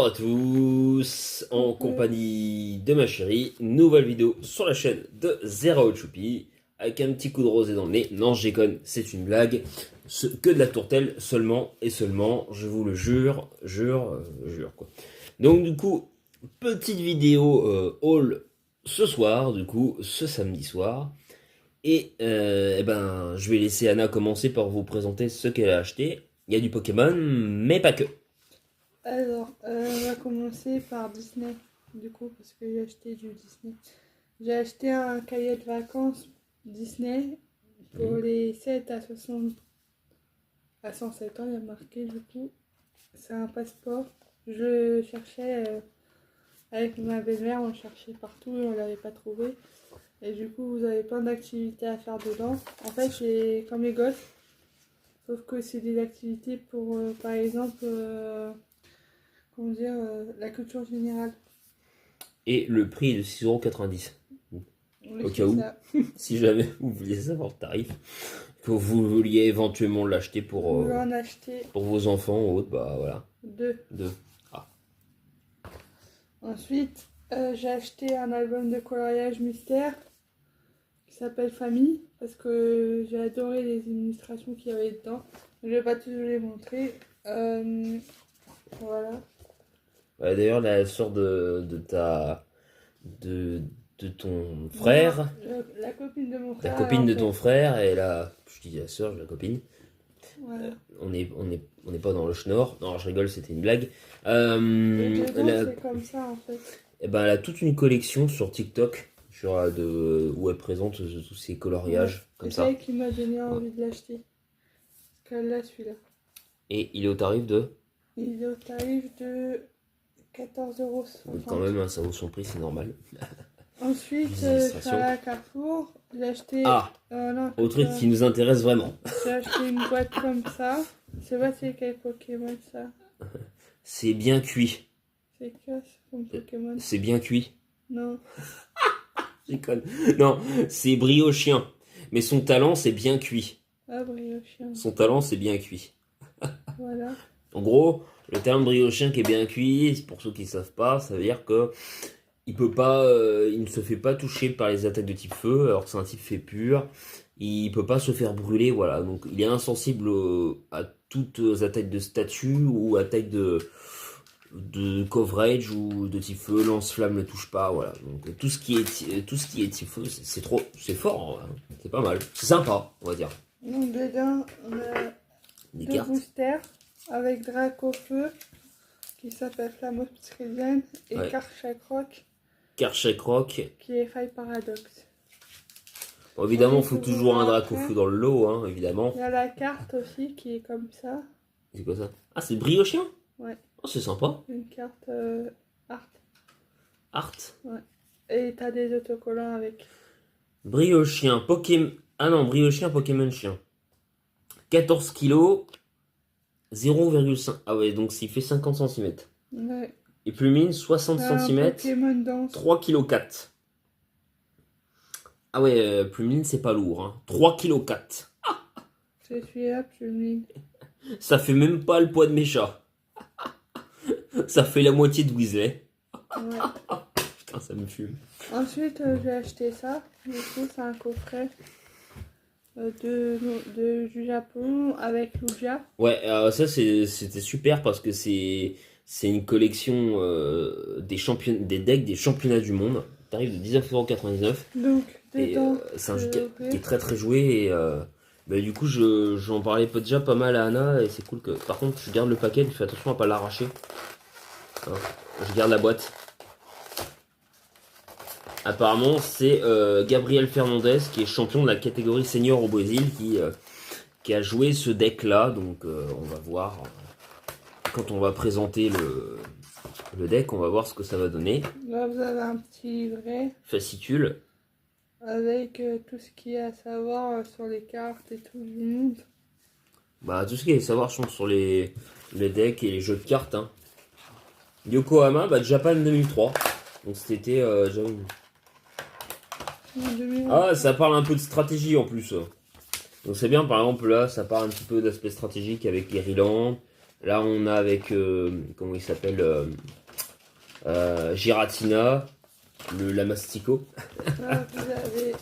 Bonjour à tous, en compagnie de ma chérie, nouvelle vidéo sur la chaîne de Zero Choupi, avec un petit coup de rosé dans le nez. Non, je déconne, c'est une blague. Que de la tourtelle, seulement et seulement, je vous le jure, jure quoi. Donc du coup, petite vidéo haul ce soir, du coup, ce samedi soir. Et je vais laisser Anna commencer par vous présenter ce qu'elle a acheté. Il y a du Pokémon, mais pas que. Alors, on va commencer par Disney, du coup, parce que j'ai acheté du Disney. J'ai acheté un cahier de vacances Disney pour les 7 à 60 à 107 ans, il y a marqué, du coup. C'est un passeport. Je cherchais, avec ma belle-mère, on cherchait partout et on l'avait pas trouvé. Et du coup, vous avez plein d'activités à faire dedans. En fait, c'est comme les gosses, sauf que c'est des activités pour, par exemple... comment dire, la culture générale. Et le prix est de 6,90 €. Au cas où, si jamais vous vouliez savoir le tarif, que vous vouliez éventuellement l'acheter pour vos enfants ou autre, bah voilà. Deux. Ah. Ensuite, j'ai acheté un album de coloriage mystère qui s'appelle Famille, parce que j'ai adoré les illustrations qu'il y avait dedans. Je vais pas tous les montrer. Voilà. Ouais, d'ailleurs, là, elle sort de ton frère. Non, la copine de mon frère. La copine de ton frère et je dis la sœur, la copine. Voilà. On n'est pas dans le schnorr. Non, je rigole, c'était une blague. C'est comme ça en fait. Et ben, elle a toute une collection sur TikTok où elle présente tous ces coloriages comme ça. C'est elle qui m'a donné envie de l'acheter. Parce qu'elle l'a celui-là. Et il est au tarif de? Il est au tarif de 14,60 €. Quand même, hein, ça vaut son prix, c'est normal. Ensuite, je suis allée à Carrefour. J'ai acheté. Au truc qui nous intéresse vraiment. J'ai acheté une boîte comme ça. Je sais pas c'est quel Pokémon ça. C'est bien cuit. C'est quoi comme Pokémon? C'est bien cuit. Non. J'éconne. Non, c'est briochien. Mais son talent, c'est bien cuit. Ah, briochien. Son talent, c'est bien cuit. Voilà. En gros, le terme briochien qui est bien cuit, pour ceux qui ne savent pas, ça veut dire que il ne se fait pas toucher par les attaques de type feu, alors que c'est un type fait pur. Il peut pas se faire brûler, voilà. Donc il est insensible à toutes attaques de statut ou attaques de coverage ou de type feu, lance-flamme ne touche pas, voilà. Donc tout ce qui est type feu, c'est fort, hein. C'est pas mal, c'est sympa, on va dire. Donc dedans, on a des deux boosters avec Dracofeu qui s'appelle Flamme Obsidienne et Karchakroc. Karchakroc qui est Faille Paradoxe. Bon, évidemment, il faut toujours un Dracofeu dans le lot, hein, évidemment. Il y a la carte aussi qui est comme ça. C'est quoi ça? Ah, c'est briochien? Ouais. Oh, c'est sympa. Une carte art. Art? Ouais. Et t'as des autocollants avec. Briochien, Pokémon. Ah non, briochien, Pokémon chien. 14 kg, 0,5. Ah ouais, donc s'il fait 50 cm. Ouais. Et Plumine, 60 cm, 3 kg 4. Ah ouais, Plumine, c'est pas lourd, hein. 3 kg 4. C'est celui-là, Plumine. Ça fait même pas le poids de mes chats. Ça fait la moitié de Weasley. Ouais. Putain, ça me fume. Ensuite, j'ai acheté ça. Du coup, c'est un coffret du Japon avec Lugia. Ouais, ça c'était super parce que c'est une collection des decks des championnats du monde. Tarif de 19,99 €. Donc, dedans, c'est un jeu qui est très très joué et du coup j'en parlais déjà pas mal à Anna et c'est cool que par contre je garde le paquet, je fais attention à pas l'arracher. Hein, je garde la boîte. Apparemment c'est Gabriel Fernandez qui est champion de la catégorie senior au Brésil qui a joué ce deck là, donc on va voir quand on va présenter le deck, on va voir ce que ça va donner. Là vous avez un petit livret fascicule avec tout ce qu'il y a à savoir sur les cartes et tout du monde. Bah tout ce qu'il y a à savoir je pense sur les decks et les jeux de cartes, hein. Yokohama, Japan 2003, donc c'était ah, ça parle un peu de stratégie en plus. Donc c'est bien, par exemple là ça parle un petit peu d'aspect stratégique avec l'Irlande, Là, on a avec, comment il s'appelle, Giratina, le Lamastico. Là, vous avez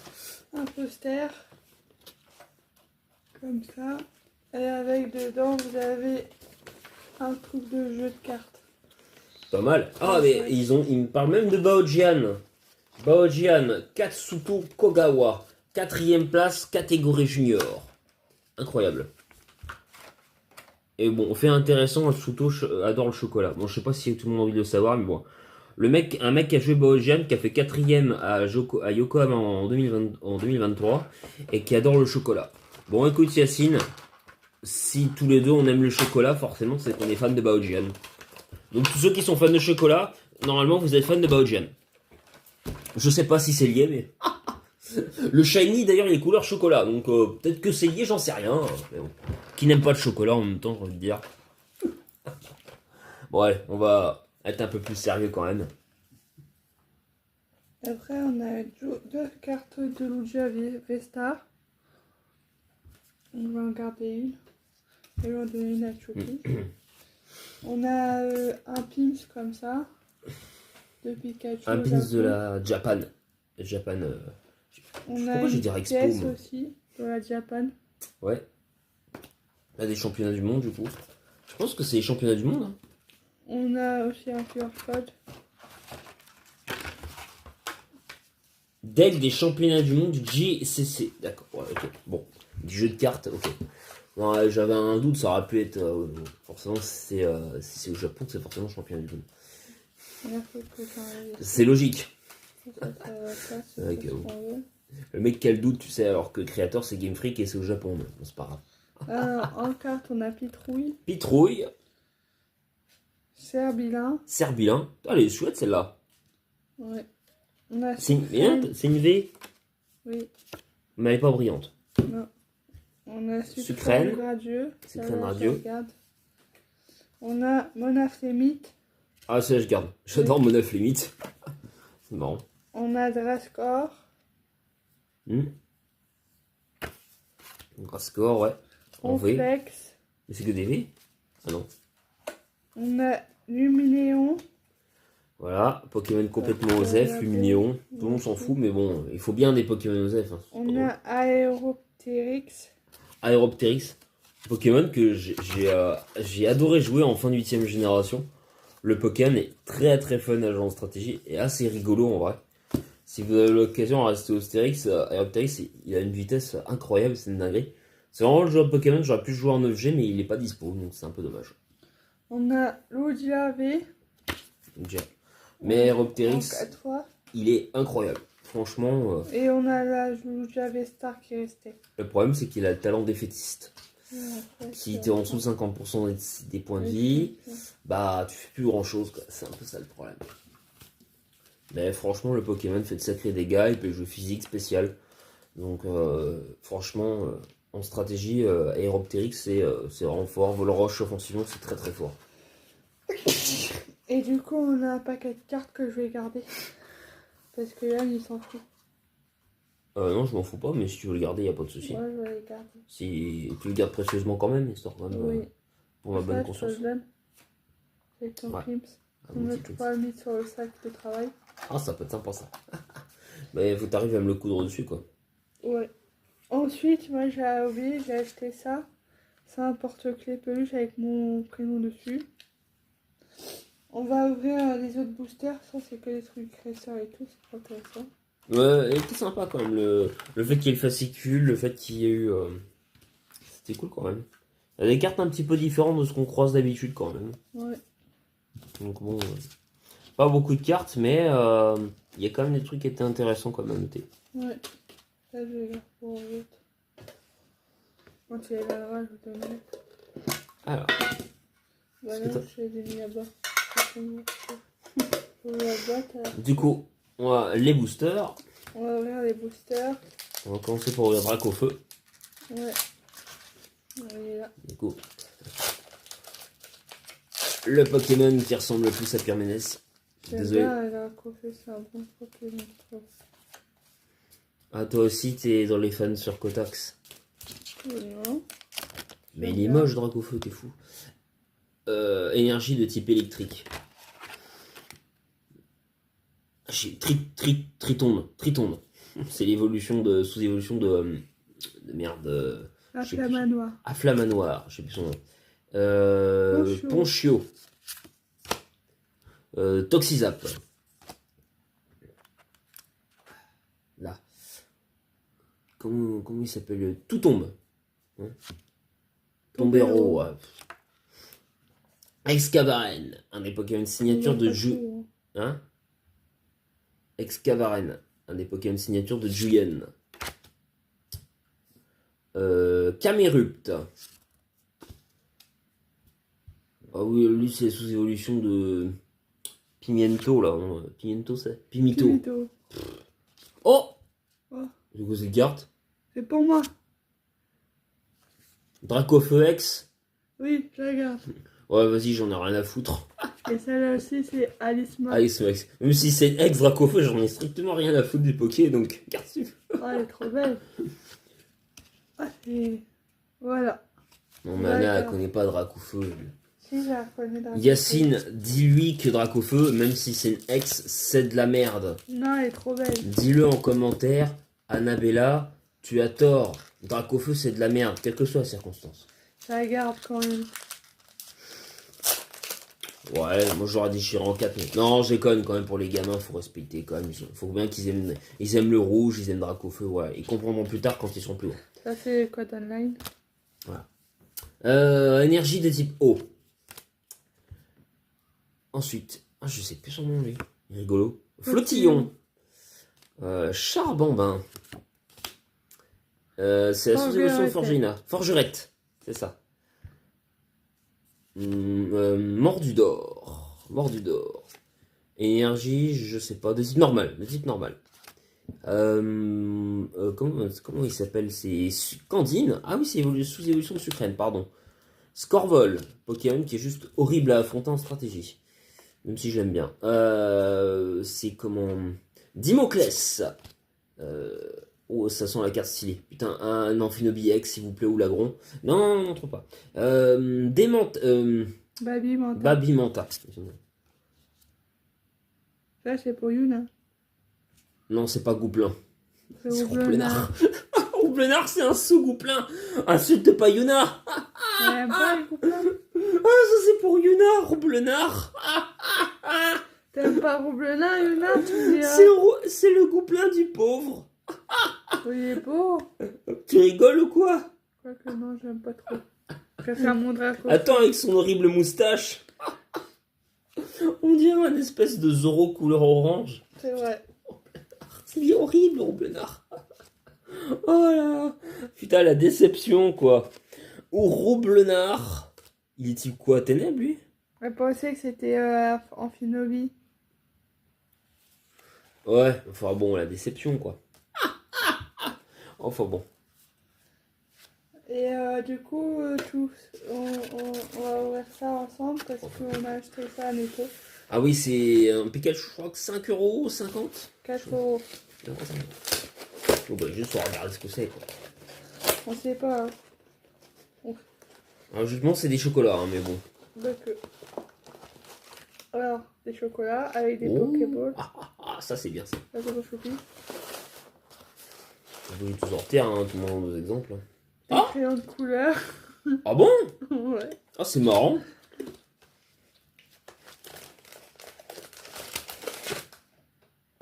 un poster. Comme ça. Et avec dedans, vous avez un truc de jeu de cartes. Pas mal. Ah, mais ils me parlent même de Baojian. Baojian Katsuto Kogawa. 4e place, catégorie junior. Incroyable. Et bon, fait intéressant, Katsuto adore le chocolat. Bon, je sais pas si tout le monde a envie de le savoir, mais bon. Un mec qui a joué Baojian, qui a fait 4e à Yokohama en 2023, et qui adore le chocolat. Bon, écoute Yacine, si tous les deux on aime le chocolat, forcément c'est qu'on est fan de Baojian. Donc tous ceux qui sont fans de chocolat, normalement vous êtes fan de Baojian. Je sais pas si c'est lié, mais... Le shiny d'ailleurs il est couleur chocolat, donc peut-être que c'est lié, j'en sais rien. Mais bon. Qui n'aime pas le chocolat en même temps, j'ai envie de dire. Bon allez, on va être un peu plus sérieux quand même. Après on a deux cartes de Lugia Vesta. On va en garder une. Et on va donner une à Choupi. On a un pins comme ça. De Pikachu. Un pins de la Japan. On a pourquoi je une dirais Expo, pièce moi. aussi de la Japan. Ouais. Là des championnats du monde du coup. Je pense que c'est les championnats du monde. Hein. On a aussi un QR code. Deck des championnats du monde du GCC. D'accord, ouais, ok. Bon, du jeu de cartes, ok. Non, j'avais un doute, ça aurait pu être. Forcément, si c'est au Japon, c'est forcément championnat du monde. C'est logique. Le mec qui a le doute, tu sais, alors que le créateur c'est Game Freak et c'est au Japon, mais bon, c'est pas grave. En carte, on a Pitrouille. Pitrouille. Serbilin. Serbilin. Ah, elle est chouette celle-là. Ouais. On a c'est une V. Oui. Mais elle est pas brillante. Non. On a Sucrène. Radieux. Sucrène Radieux. On a Monaf Limite. Ah, ça je garde. J'adore Monaf Limite. C'est marrant. On a Drascore. Drascore, ouais. En V. Complexe. Mais c'est que des V? Ah non. On a Luminéon. Voilà, Pokémon complètement OSEF, Luminéon. Tout le monde s'en fout, mais bon, il faut bien des Pokémon OSEF. Hein, on a Aéroptérix. Aéroptérix. Pokémon que j'ai adoré jouer en fin de 8ème génération. Le Pokémon est très très fun à jouer en stratégie et assez rigolo en vrai. Si vous avez l'occasion de rester au Stérix, Aéroptérix, il a une vitesse incroyable, c'est une dinguerie. C'est vraiment le jeu de Pokémon, j'aurais pu jouer en 9G, mais il est pas dispo, donc c'est un peu dommage. On a Lugia V. Mais Aéroptérix, il est incroyable. Franchement. Et on a la Lugia V-Star qui est restée. Le problème, c'est qu'il a le talent défaitiste. Si t'es en dessous de 50% des points de vie, bah tu fais plus grand chose, quoi. C'est un peu ça le problème. Mais franchement, le Pokémon fait de sacrés dégâts, il peut jouer physique spécial. Donc franchement, en stratégie, Aéroptérix c'est vraiment fort. Volroche offensivement, c'est très très fort. Et du coup, on a un paquet de cartes que je vais garder. Parce que là, il s'en fout. Non, je m'en fous pas, mais si tu veux le garder, y a pas de souci. Ouais, je vais les garder. Si tu le gardes précieusement quand même, histoire quand même, oui. pour ma bonne conscience. C'est ton Pims. Ah, On a 3 mis sur le sac de travail. Ah, ça peut être sympa ça. Mais faut t'arriver à me le coudre dessus, quoi. Ouais. Ensuite, moi j'ai oublié, j'ai acheté ça. C'est un porte-clés peluche avec mon prénom dessus. On va ouvrir les autres boosters. Ça, c'est que des trucs créateurs et tout. C'est pas intéressant. Ouais, elle était sympa quand même. Le fait qu'il y ait le fascicule, le fait qu'il y ait eu. C'était cool quand même. Il y a des cartes un petit peu différentes de ce qu'on croise d'habitude quand même. Ouais. Donc bon. Pas beaucoup de cartes, mais il y a quand même des trucs qui étaient intéressants quand même à noter. Ouais. Là, je vais voir pour l'autre. Quand tu es là, je vais te mettre. Alors. Voilà, je l'ai mis là-bas. Du coup, on va les boosters. On va ouvrir les boosters. On va commencer par ouvrir Drac au feu. Ouais. Il est là. Du coup, le Pokémon qui ressemble le plus à Pierre Ménès. Désolé. Bien, Drac au feu, c'est un bon Pokémon, je trouve. Ah, toi aussi, t'es dans les fans sur Kotax. Non. Mais il est moche, Drac au feu, t'es fou. énergie de type électrique. J'ai Tritonde. C'est l'évolution de sous-évolution de merde. La Je sais flamme plus. à noir. Afflamanoir, je sais plus son nom. Ponchio. Ponchio. Toxizap. Là. Comment il s'appelle? Tout tombe. Hein, Tombero. Ouais. Excavaren. Un des Pokémon signature de Ju. Hein? Excavaren. Un des Pokémon signature de Juyen. Camerupt. Ah oui, lui c'est sous-évolution de Pimiento là. Pimiento c'est Pimito. Pimito. Oh! Oh, Du coup c'est carte. c'est pour moi. Dracofeu X. Oui, je regarde. Ouais vas-y j'en ai rien à foutre. Et celle-là aussi, c'est Alice Max. Allez c'est X. Même si c'est X Dracofeu j'en ai strictement rien à foutre du Poké donc carte sup. Oh, elle est trop belle. Ah, c'est... Voilà. Non mais Anna elle D'accord. connaît pas Dracofeu. Si, je la reconnais dans le Yacine, dis-lui que Dracofeu, même si c'est une X, c'est de la merde. Non, elle est trop belle. Dis-le en commentaire, Annabella, tu as tort. Dracofeu, c'est de la merde, quelle que soit la circonstance. Je la garde quand même. Ouais, moi j'aurais déchiré en 4, mais... Non, je déconne quand même pour les gamins, faut respecter quand même. Faut bien qu'ils aiment le rouge, ils aiment Dracofeu, ouais. Ils comprendront plus tard quand ils seront plus grands. Ça, c'est Code Online. Voilà. Énergie de type eau. Ensuite, je sais plus son nom lui. Il est rigolo. Flottillon. Charbambin. C'est la sous-évolution de Forgina. Forgerette. C'est ça. Mordudor. Énergie, je sais pas. De type normal. Comment il s'appelle? C'est Candine. Ah oui, c'est sous-évolution de Sucrène, pardon. Scorvol. Pokémon qui est juste horrible à affronter en stratégie. Même si je l'aime bien. C'est comment... Dimoclès. Oh, ça sent la carte stylée. Putain, un Amphinobie X, s'il vous plaît, ou Lagron. Non, trop pas. Babymanta. Babymanta. Ça, c'est pour Yuna. Non, c'est pas Gouplin. C'est Roublenard. Roublenard, c'est un sous-Gouplin. Insulte pas Yuna. Elle aime pas les couplins. Ah, ça c'est pour Yuna, Roublenard. T'aimes pas Roublena, Yuna, tu me diras. C'est le Gouplin du pauvre. Oui, il est beau. Tu rigoles ou quoi? Quoique non, j'aime pas trop. Je préfère mon Draco. Attends, avec son horrible moustache. On dirait un espèce de Zoro couleur orange. C'est vrai. C'est horrible, Roublenard. Oh là. Putain, la déception, quoi. Ou Roublenard. Il est type quoi? Ténèbres, lui? Elle pensait que c'était Amphinobie. Ouais, enfin bon, la déception, quoi. Enfin bon. Et du coup, on va ouvrir ça ensemble parce qu'on a acheté ça à Netto. Ah oui, c'est un Pikachu, je crois que 5 €, 50. 4 €. Bon, bah, juste pour regarder ce que c'est, quoi. On sait pas. Hein. Alors, justement, c'est des chocolats, hein, mais bon. Donc, alors, des chocolats avec des Oh. Pokéballs. Ah, ça, c'est bien, ça. Ça, c'est pas choupi. Je vais tous sortir, hein, tout le monde nos exemples. Des Ah. crayons de couleur. Ah bon? Ouais. Ah, c'est marrant.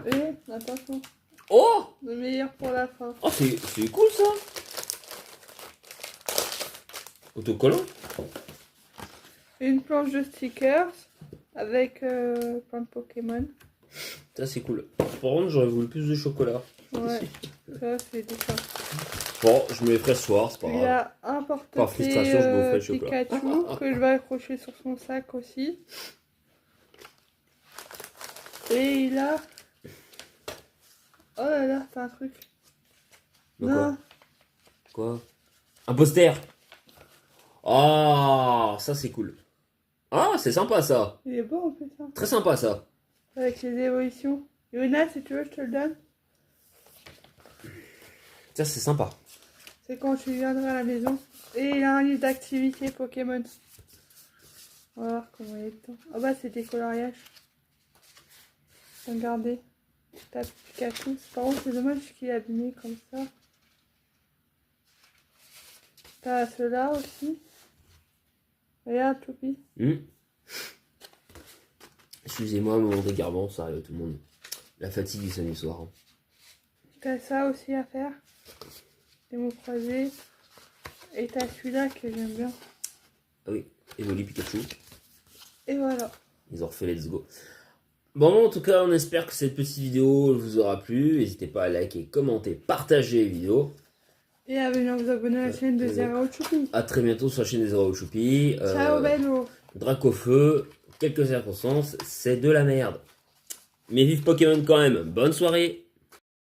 Et, attention, Oh! le meilleur pour la fin. Ah, c'est cool, ça. Autocollant. Une planche de stickers avec plein de Pokémon. Ça, c'est cool. Par contre, j'aurais voulu plus de chocolat. Ouais, ça c'est du ça. Bon, je me les ferai ce soir, c'est pas Il y grave. a un Par porte-clés frustration, je me ferai le chocolat. Pikachu que je vais accrocher sur son sac aussi. Et il a... Oh là là, c'est un truc. De quoi? Quoi? Un poster. Ah, ça c'est cool. Ah, c'est sympa ça. Il est beau en plus, hein. Très sympa ça. Avec les évolutions. Yona, si tu veux, je te le donne. Ça c'est sympa. C'est quand tu viendras à la maison. Et il a un livre d'activités Pokémon. On va voir comment il est dedans. Ah bah c'est des coloriages. Regardez. T'as Pikachu. Par contre c'est dommage qu'il est abîmé comme ça. T'as ceux-là aussi. Regarde Choupi. Excusez-moi, moment d'égarement, ça arrive à tout le monde. La fatigue du samedi soir. T'as ça aussi à faire. Les mots croisés. Et t'as celui-là que j'aime bien. Ah oui, Evoli Pikachu. Et voilà. Ils ont refait Let's Go. Bon, en tout cas, on espère que cette petite vidéo vous aura plu. N'hésitez pas à liker, commenter, partager les vidéos. Et à venir vous abonner à la chaîne de Zero Choupi. A très bientôt sur la chaîne des Zero Choupi. Ciao Bello. Dracofeu, quelques circonstances, c'est de la merde. Mais vive Pokémon quand même. Bonne soirée.